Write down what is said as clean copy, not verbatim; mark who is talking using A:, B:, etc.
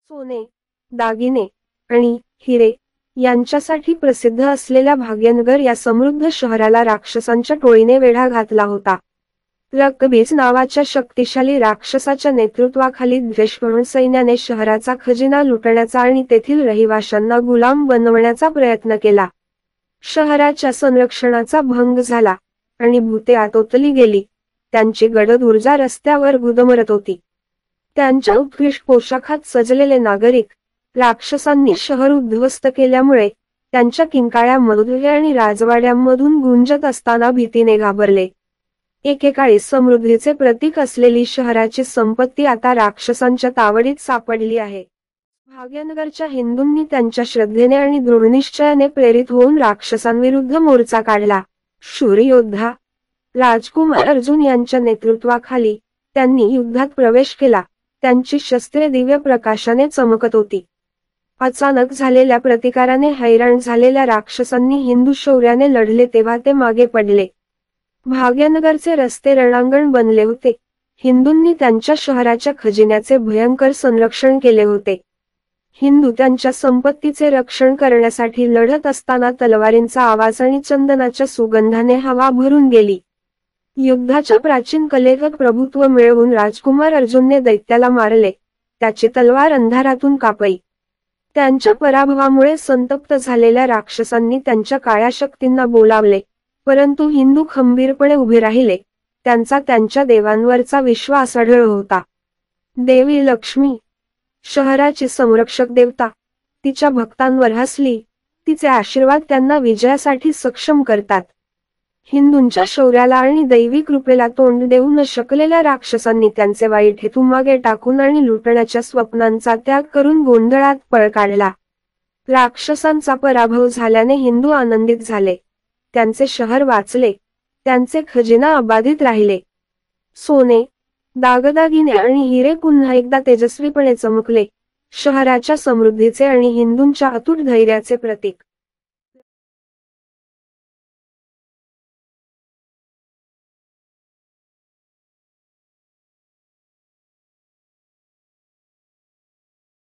A: सोने, दागिने आणि हिरे यांच्यासाठी प्रसिद्ध असलेल्या भाग्यनगर या समृद्ध शहराला राक्षसांच्या टोळीने वेढा घातला होता. रक्तबीज नावाच्या शक्तिशाली राक्षसाच्या नेतृत्वाखाली द्वेषपूर्ण सैन्याने शहराचा खजिना लुटण्याचा आणि तेथील रहिवाशांना गुलाम बनवण्याचा प्रयत्न केला. शहराच्या संरक्षणाचा भंग झाला आणि भूते आटोपली गेली. त्यांची गडद ऊर्जा रस्त्यावर गुदमरत होती. त्यांच्या उत्कृष्ट पोशाखात सजलेले नागरिक राक्षसांनी शहर उद्ध्वस्त केल्यामुळे त्यांच्या किंकाळ्या मधुरे आणि राजवाड्यांमधून गुंजत असताना भीतीने घाबरले. एकेकाळी समृद्धीचे प्रतीक असलेली शहराची संपत्ती आता राक्षसांच्या तावडीत सापडली आहे. भाग्यनगरच्या हिंदूंनी त्यांच्या श्रद्धेने आणि दृढनिश्चयाने प्रेरित होऊन राक्षसांविरुद्ध मोर्चा काढला. शूर योद्धा राजकुमार अर्जुन यांच्या नेतृत्वाखाली त्यांनी युद्धात प्रवेश केला. त्यांची शस्त्रे दिव्य प्रकाशाने चमकत होती. अचानक झालेल्या प्रतिकाराने हैराण झालेल्या राक्षसांनी हिंदू शौर्याने लढले तेव्हा ते मागे पडले. भाग्यनगरचे रस्ते रणांगण बनले होते. हिंदूंनी त्यांच्या शहराच्या खजिन्याचे भयंकर संरक्षण केले होते. हिंदू त्यांच्या संपत्तीचे रक्षण करण्यासाठी लढत असताना तलवारींचा आवाज आणि चंदनाच्या सुगंधाने हवा भरून गेली. युद्धाच्या प्राचीन कलेवर प्रभुत्व मिळवून राजकुमार अर्जुनने दैत्याला मारले. त्याची तलवार अंधारातून कापली. त्यांच्या पराभवामुळे संतप्त झालेल्या राक्षसांनी त्यांच्या काळ्या शक्तींना बोलावले, परंतु हिंदू खंबीरपणे उभे राहिले. त्यांचा त्यांच्या देवांवरचा विश्वास अढळ होता. देवी लक्ष्मी, शहराची संरक्षक देवता, तिच्या भक्तांवर हसली. तिचे आशीर्वाद त्यांना विजयासाठी सक्षम करतात. हिंदूंच्या शौर्याला आणि दैवी कृपेला तोंड देऊ न शकलेल्या राक्षसांनी त्यांचे वाईट हेतू मागे टाकून आणि लुटण्याच्या स्वप्नांचा त्याग करून गोंधळात पळ काढला. राक्षसांचा पराभव झाल्याने हिंदू आनंदित झाले. त्यांचे शहर वाचले. त्यांचे खजिना अबाधित राहिले. सोने, दागदागिने आणि हिरे पुन्हा एकदा तेजस्वीपणे चमकले. शहराच्या समृद्धीचे आणि हिंदूंच्या अतूट धैर्याचे प्रतीक.